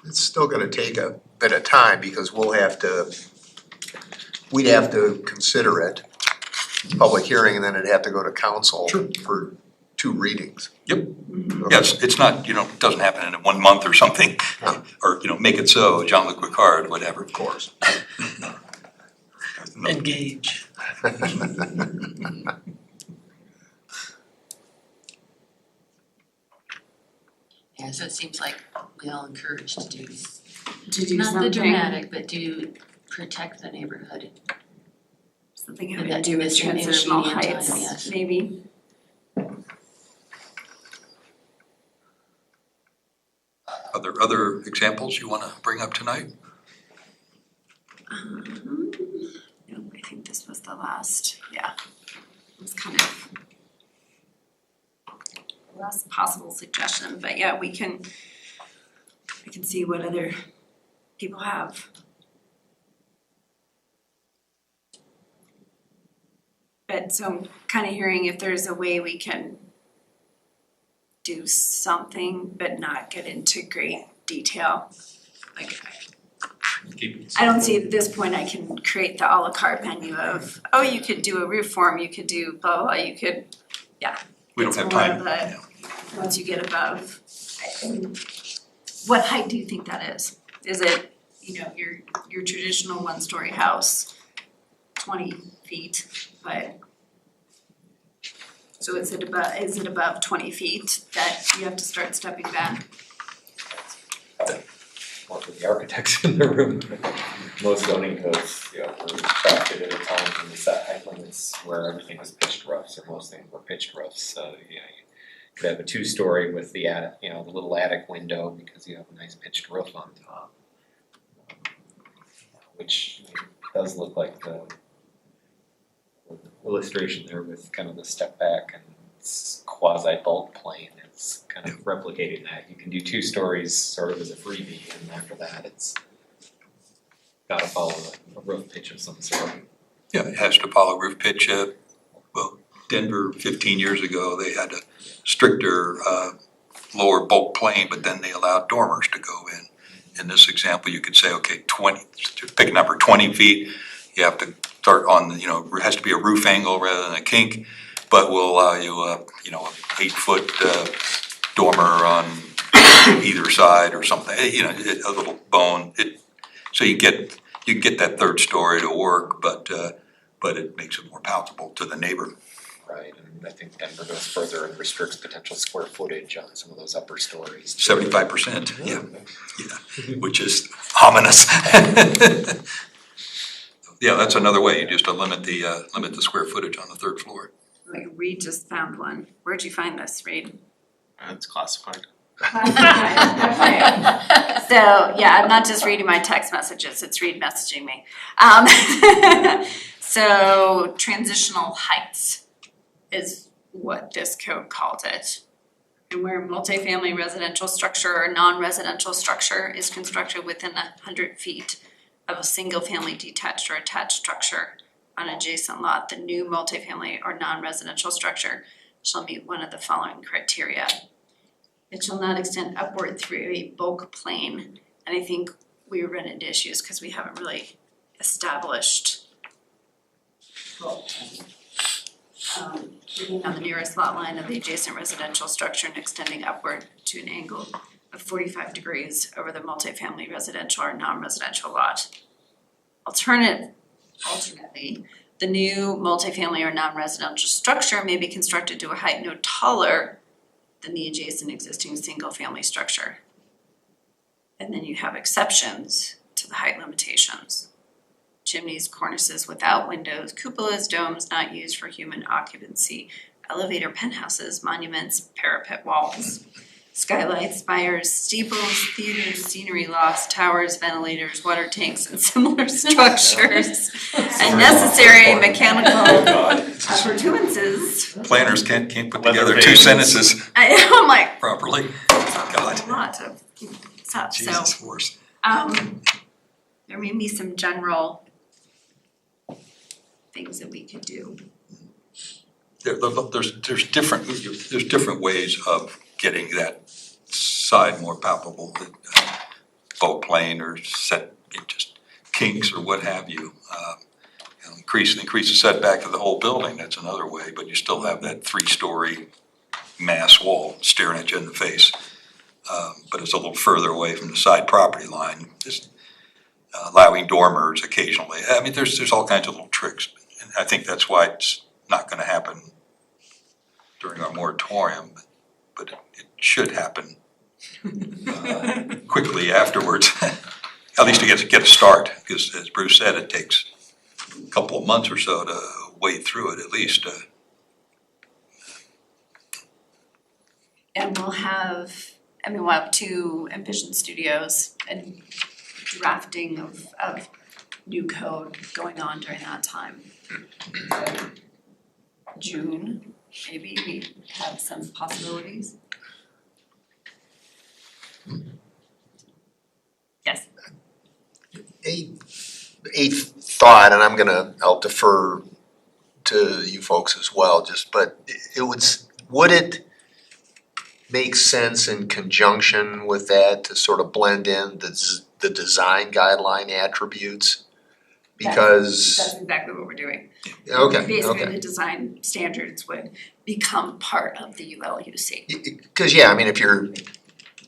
It's still gonna take a bit of time because we'd have to consider it, public hearing, and then it'd have to go to council for 2 readings. Yes, it's not, it doesn't happen in 1 month or something, or, make it so, Jean-Luc Picard, whatever. Of course. Engage. Yeah, so it seems like we all encouraged to do, To do not the something, dramatic, but to protect the neighborhood. something In having to that- do in with this transitional intermediate time, heights, yes. maybe. Are there other examples you wanna bring up tonight? No, I think this was the last, yeah. It was kind of the last possible suggestion, but yeah, we can see what other people have. But so I'm kind of hearing if there's a way we can do something but not get into great detail. Like, I don't see at this point I can create the à la carte menu of, oh, you could do a roof form, you could do blah, blah, blah, you could, We don't It's have more time. of a- once you get above. What height do you think that is? Is it, your traditional one-story house, 20 feet, but so is it above 20 feet that you have to start stepping back? More for the architects in the room. Most zoning codes, were crafted at a time when the set height limits where everything was pitched roofs, or most things were pitched roofs, so, you could have a 2-story with the attic, the little attic window because you have a nice pitched roof on top. Which does look like the illustration there with kind of the step back and quasi bulk plane. It's kind of replicating that. You can do 2 stories sort of as a freebie, and after that it's gotta follow a roof pitch of some sort. Yeah, it has to follow roof pitch, Denver 15 years ago, they had a stricter lower bulk plane, but then they allowed dormers to go in. In this example, you could say, okay, 20, pick a number, 20 feet, you have to start on, you know, it has to be a roof angle rather than a kink, but we'll allow you a, you know, an 8-foot dormer on either side or something, you know, a little bone. So you can get that third story to work, but it makes it more palatable to the neighbor. Right, and I think Denver goes further and restricts potential square footage on some of those upper stories. 75%, yeah, which is ominous. Yeah, that's another way, you just limit the square footage on the third floor. Like Reed just found one. Where'd you find this, Reed? It's classified. So, yeah, I'm not just reading my text messages, it's Reed messaging me. So Transitional Heights is what this code calls it. And where a multifamily residential structure or non-residential structure is constructed within 100 feet of a single-family detached or attached structure on adjacent lot, the new multifamily or non-residential structure shall meet one of the following criteria. It shall not extend upward through a bulk plane. And I think we run into issues because we haven't really established bulk plane. Being on the nearest lot line of the adjacent residential structure and extending upward to an angle of 45 degrees over the multifamily residential or non-residential lot. Alternately, the new multifamily or non-residential structure may be constructed to a height no taller than the adjacent existing single-family structure. And then you have exceptions to the height limitations. Chimneys, cornices without windows, cupolas, domes not used for human occupancy, elevator penthouses, monuments, parapet walls, skylights, spires, steeples, theaters, scenery lofts, towers, ventilators, water tanks, and similar structures, and necessary mechanical appurtenances. Planners can't put together two sentences I'm like, properly. God. A lot of stuff, so. Jesus force. There may be some general things that we could do. There's different ways of getting that side more palpable, bulk plane or set, just kinks or what have you. Increase the setback of the whole building, that's another way, but you still have that 3-story mass wall staring at you in the face. But it's a little further away from the side property line, just allowing dormers occasionally. I mean, there's all kinds of little tricks, and I think that's why it's not gonna happen during our moratorium, but it should happen quickly afterwards. At least to get a start, because as Bruce said, it takes a couple of months or so to wade through it at least. And we'll have 2 Envision studios and drafting of new code going on during that time. So June, maybe we have some possibilities. Yes. A thought, and I'll defer to you folks as well, but would it make sense in conjunction with that to sort of blend in the design guideline attributes? Because That's exactly what we're doing. Okay. Basically, the design standards would become part of the ULUC. Because I mean, if you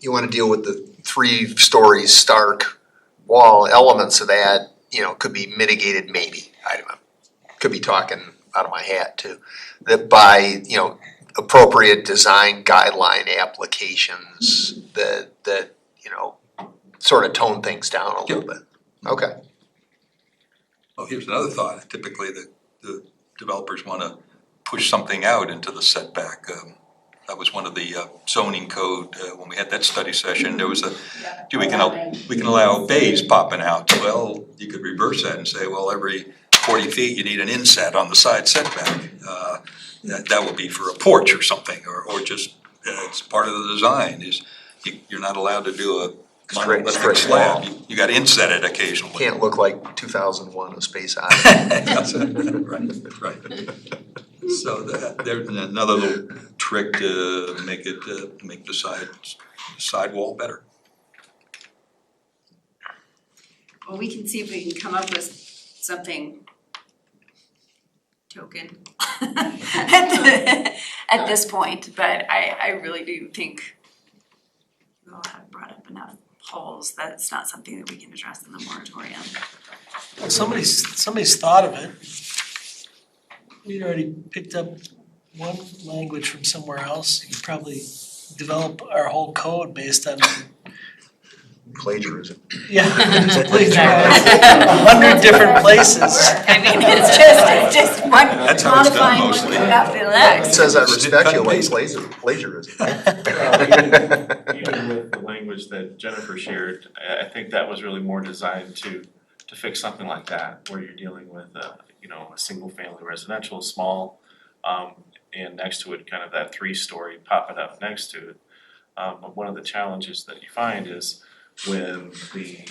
want to deal with the 3-story stark wall, elements of that, could be mitigated maybe. I don't know. Could be talking out of my hat too. That by, appropriate design guideline applications that sort of tone things down a little bit. Okay. Well, here's another thought. Typically, the developers want to push something out into the setback. That was one of the zoning code, when we had that study session, there was we can allow bays popping out. Well, you could reverse that and say, well, every 40 feet, you need an inset on the side setback. That would be for a porch or something, or just, it's part of the design, is you're not allowed to do a monolithic slab. You got to inset it occasionally. Can't look like 2001: A Space Odyssey. Right. So there's another little trick to make it, make the sidewall better. Well, we can see if we can come up with something token at this point, but I really do think we'll have brought up enough holes that it's not something that we can address in the moratorium. Well, somebody's thought of it. We'd already picked up one language from somewhere else. You could probably develop our whole code based on, Plagiarism. yeah, just plagiarize 100 different places. I mean, it's just one That's how it's done modifying one mostly. after the It next. says I Just respect cut you and like paste. plagiarism. Even with the language that Jennifer shared, I think that was really more designed to fix something like that, where you're dealing with a single family residential, small, and next to it, kind of that 3-story popping up next to it. But one of the challenges that you find is when the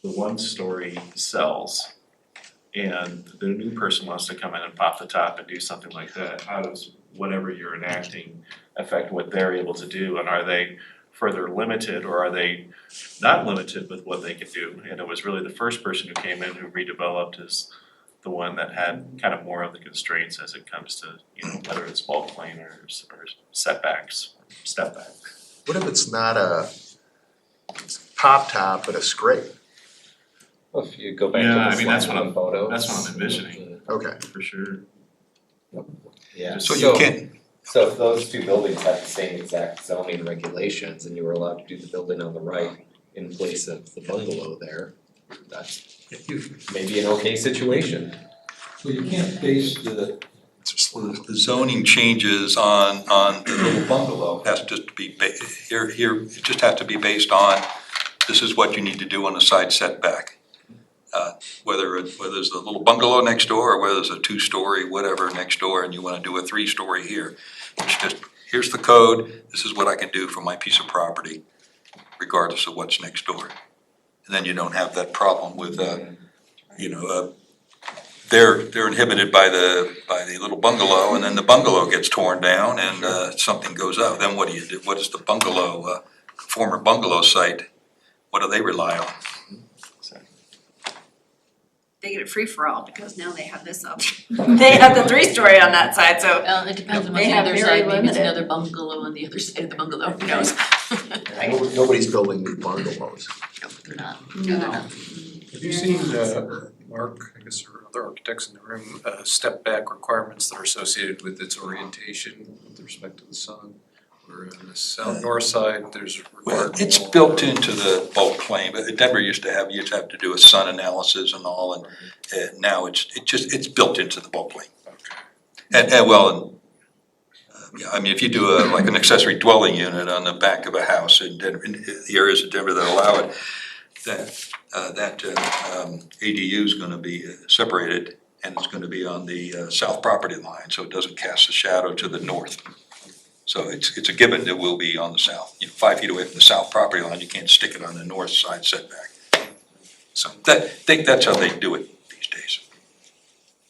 1-story sells and the new person wants to come in and pop the top and do something like that, how does whatever you're enacting affect what they're able to do, and are they further limited or are they not limited with what they can do? And it was really the first person who came in who redeveloped is the one that had kind of more of the constraints as it comes to, whether it's bulk plane or setbacks, step back. What if it's not a pop top but a scrape? Well, if you go back to Yeah, the I mean, that's slide what in the photos. that's what I'm envisioning. Okay. For sure. Yeah, So you can't, so if those two buildings had the same exact zoning regulations and you were allowed to do the building on the right in place of the bungalow there, that's maybe an okay situation. well, you can't base the zoning changes on the little bungalow. It has just to be, here, it just has to be based on, this is what you need to do on the side setback. Whether it's the little bungalow next door or whether it's a 2-story, whatever next door, and you wanna do a 3-story here. It's just, here's the code, this is what I can do for my piece of property, regardless of what's next door. And then you don't have that problem with, they're inhibited by the little bungalow, and then the bungalow gets torn down and something goes up. Then what do you do? What is the bungalow, former bungalow site, what do they rely on? They get it free for all because now they have this up. They have the 3-story on that side, so Well, it depends on They the have other very side, maybe it's limited. another bungalow on the other side of the bungalow, who knows? Nobody's building new bungalows. No, they're not. No. They're not. Have you seen, Mark, I guess, or other architects in the room, step back requirements that are associated with its orientation with respect to the sun? Or on the north side, there's Well, required. it's built into the bulk claim, but Denver used to have to do a sun analysis and all, and now it's built into the bulk claim. Okay. Yeah, I mean, if you do like an accessory dwelling unit on the back of a house in Denver, in the areas of Denver that allow it, that ADU is gonna be separated, and it's gonna be on the south property line, so it doesn't cast a shadow to the north. So it's a given that will be on the south, 5 feet away from the south property line, you can't stick it on the north side setback. So think that's how they do it these days.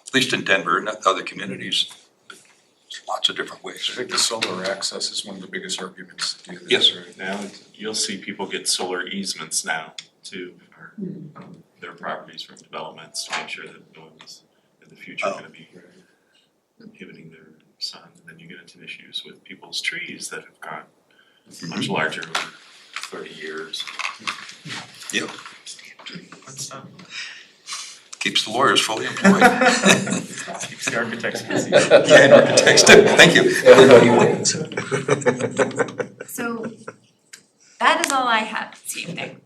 At least in Denver, not other communities, but there's lots of different ways. I think the solar access is one of the biggest arguments to do this. Yes. Right now, you'll see people get solar easements now to their properties from developments to make sure that no one's in the future gonna be inhibiting their sun. And then you get into issues with people's trees that have gone much larger over 30 years. Yep. That's Keeps the lawyers fully employed. keeps the architects busy. Yeah, and architects too, thank you. Everybody wins. So that is all I have this evening.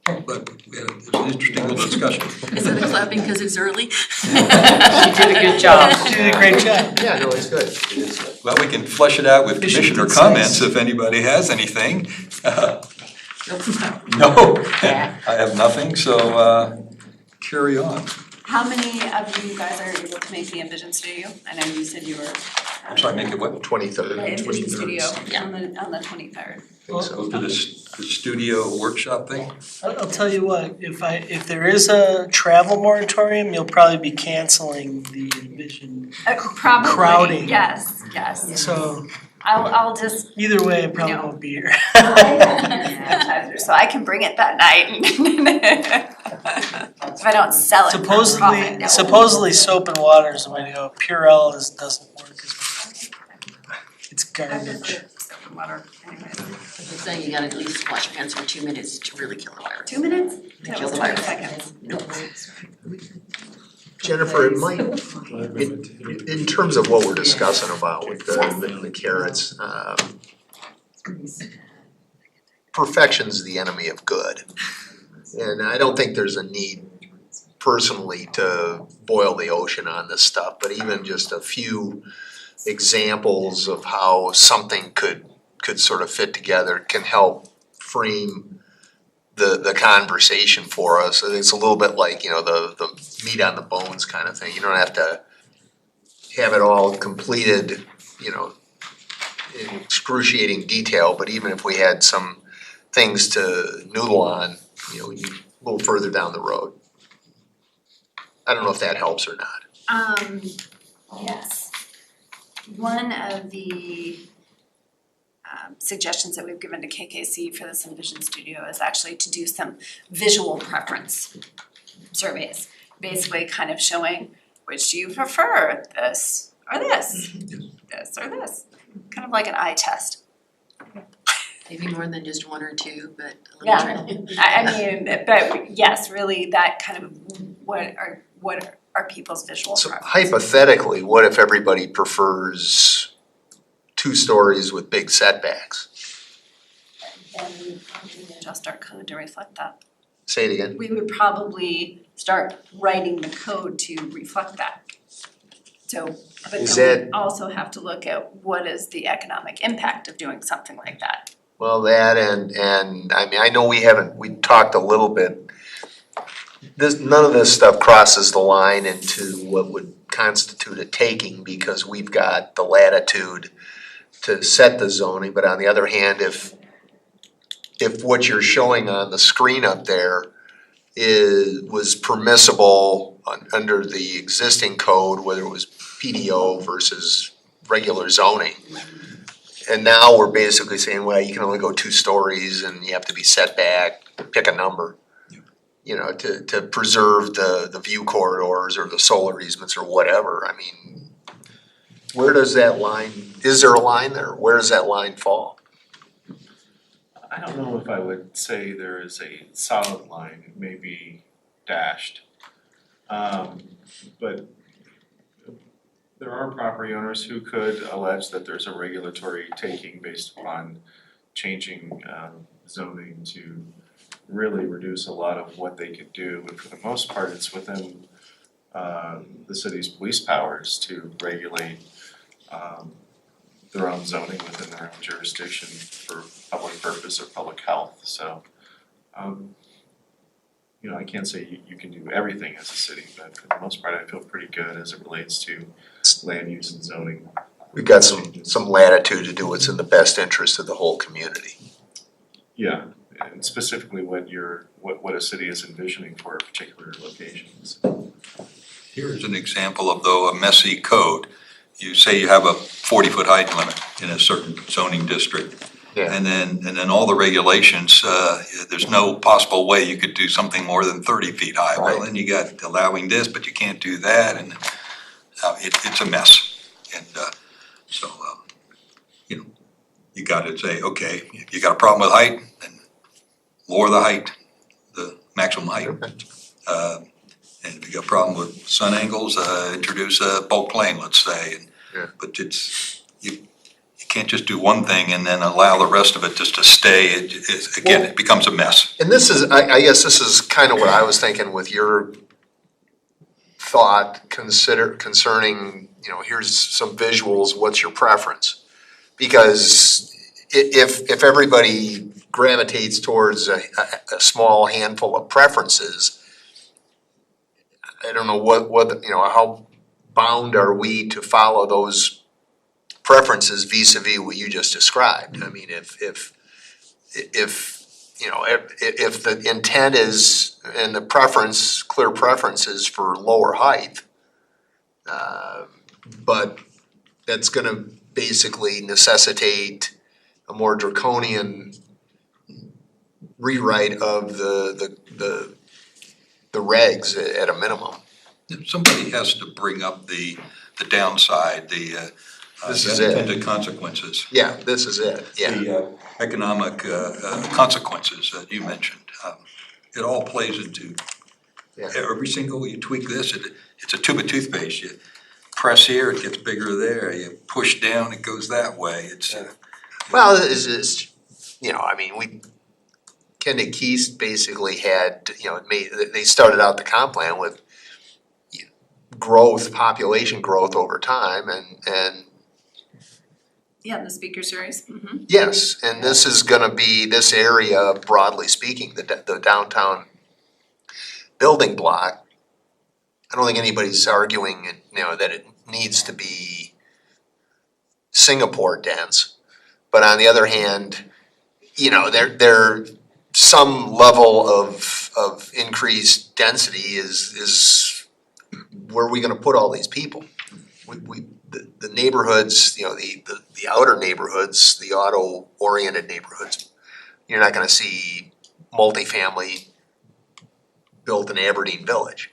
But it was an interesting little discussion. Is it a clapping because it's early? She did a good job. You did a great job. Yeah, no, it's good. It is good. Well, we can flesh it out with Efficient, commissioner concise. comments if anybody has anything. Nope. No, I have nothing, so carry on. How many of you guys are able to make the Envision Studio? I know you said you were I'm sorry, make it what? 23rd. The Envision Studio Yeah. on the 23rd. Go to the studio workshop thing? I'll tell you what, if there is a travel moratorium, you'll probably be canceling the Envision. Probably, Crowding. yes. So I'll just, either way, I probably No. won't be here. so I can bring it that night. If I don't sell it for profit, no. Supposedly soap and water is the way to go. Purell doesn't work as well. It's I garbage. prefer soap and water anyways. They're saying you gotta at least wash your hands for 2 minutes to really kill the virus. 2 minutes? That Kill was the 20 virus. seconds. Jennifer, it might, in terms of what we're discussing about with the carrots, perfection's the enemy of good. And I don't think there's a need personally to boil the ocean on this stuff, but even just a few examples of how something could sort of fit together can help frame the conversation for us. It's a little bit like, the meat on the bones kind of thing. You don't have to have it all completed, in excruciating detail, but even if we had some things to noodle on, a little further down the road. I don't know if that helps or not. Yes. One of the suggestions that we've given to KKC for this Envision Studio is actually to do some visual preference surveys. Basically kind of showing which do you prefer, this or this, this or this. Kind of like an eye test. Maybe more than just one or two, but a little Yeah. tricky. I mean, but yes, really that kind of what are people's visual So preferences? hypothetically, what if everybody prefers 2 stories with big setbacks? And we probably adjust our code to reflect that. Say it again. We would probably start writing the code to reflect that. So, but Is then we that- also have to look at what is the economic impact of doing something like that. Well, that and I mean, I know we talked a little bit. None of this stuff crosses the line into what would constitute a taking because we've got the latitude to set the zoning, but on the other hand, if what you're showing on the screen up there was permissible under the existing code, whether it was PDO versus regular zoning. And now we're basically saying, well, you can only go 2 stories and you have to be set back, pick a number. To preserve the view corridors or the solar easements or whatever. I mean, where does that line, is there a line there? Where does that line fall? I don't know if I would say there is a solid line, it may be dashed. But there are property owners who could allege that there's a regulatory taking based upon changing zoning to really reduce a lot of what they could do. But for the most part, it's within the city's police powers to regulate their own zoning within their own jurisdiction for public purpose or public health. So, I can't say you can do everything as a city, but for the most part, I feel pretty good as it relates to land use and zoning. We've got some latitude to do what's in the best interest of the whole community. Yeah, and specifically what a city is envisioning for a particular location. Here's an example of though a messy code. You say you have a 40-foot height limit in a certain zoning district. Yeah. And then all the regulations, there's no possible way you could do something more than 30 feet high. Well, then you got allowing this, but you can't do that, and it's a mess. And so, you gotta say, okay, if you got a problem with height, then lower the height, the maximum height. And if you got a problem with sun angles, introduce a bulk plane, let's say. Yeah. But you can't just do one thing and then allow the rest of it just to stay. It becomes a mess. And this is, I guess this is kind of what I was thinking with your thought concerning, here's some visuals, what's your preference? Because if everybody gravitates towards a small handful of preferences, I don't know what how bound are we to follow those preferences vis-a-vis what you just described. I mean, if you know, if the intent is, and the preference, clear preference is for lower height, but that's gonna basically necessitate a more draconian rewrite of the regs at a minimum. Somebody has to bring up the downside, the This is it. unintended consequences. Yeah, this is it, yeah. The economic consequences that you mentioned. It all plays into Yeah. every single, you tweak this, it's a tube of toothpaste. You press here, it gets bigger there. You push down, it goes that way. It's Well, it's, you know, I mean, Kenda Keys basically had, you know, they started out the comp plan with growth, population growth over time, and Yeah, the speaker series. yes, and this is gonna be, this area, broadly speaking, the downtown building block. I don't think anybody's arguing, you know, that it needs to be Singapore dense. But on the other hand, you know, there some level of increased density is where are we gonna put all these people? The neighborhoods, you know, the outer neighborhoods, the auto-oriented neighborhoods, you're not gonna see multifamily built in Aberdeen Village.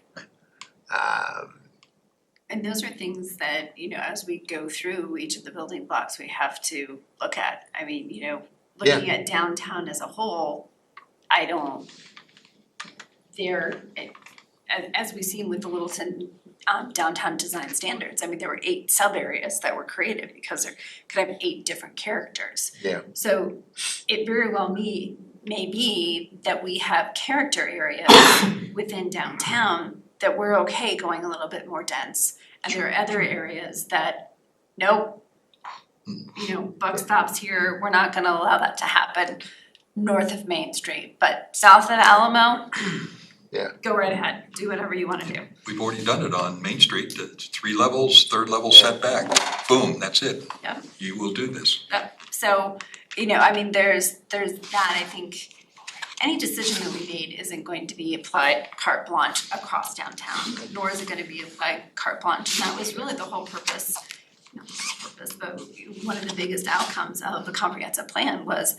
And those are things that, you know, as we go through each of the building blocks, we have to look at. I mean, you know, looking at downtown as a whole, I don't, as we've seen with the Littleton downtown design standards, I mean, there were 8 sub-areas that were created because there could have 8 different characters. Yeah. So it very well may be that we have character areas within downtown that we're okay going a little bit more dense. And there are other areas that, nope, you know, buck stops here, we're not gonna allow that to happen north of Main Street. But south of Alamo, go right ahead, do whatever you wanna do. we've already done it on Main Street. It's 3 levels, 3rd level setback. Boom, that's it. Yeah. You will do this. So, you know, I mean, there's that. I think any decision that we made isn't going to be applied carte blanche across downtown, nor is it gonna be applied carte blanche. And that was really the whole purpose, not the whole purpose, but one of the biggest outcomes of the comprehensive plan was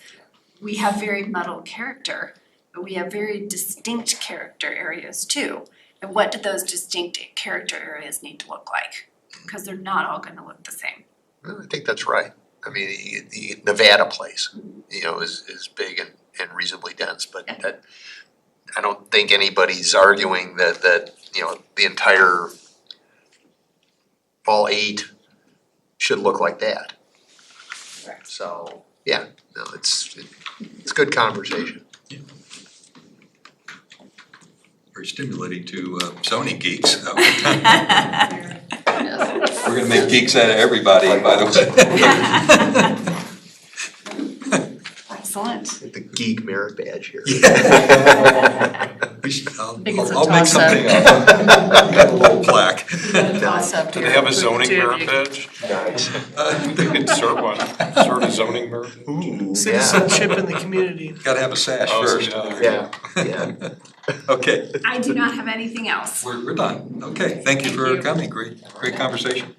we have very muddled character, but we have very distinct character areas too. And what do those distinct character areas need to look like? Because they're not all gonna look the same. Well, I think that's right. I mean, the Nevada place, you know, is big and reasonably dense, but that, I don't think anybody's arguing that, you know, the entire, all 8 should look like that. So, yeah, no, it's good conversation. Very stimulating to zoning geeks. We're gonna make geeks out of everybody, by the way. Excellent. The geek merit badge here. I'll think it's a I'll make toss-up. something up. Got a little plaque. Do they have a zoning merit badge? Nice. They could sort one, sort of zoning merit. Ooh, Citizenship in the community. Gotta have a sash Oh, so first. yeah. Okay, I do not have anything else. we're done. Okay, thank you for coming. Great conversation.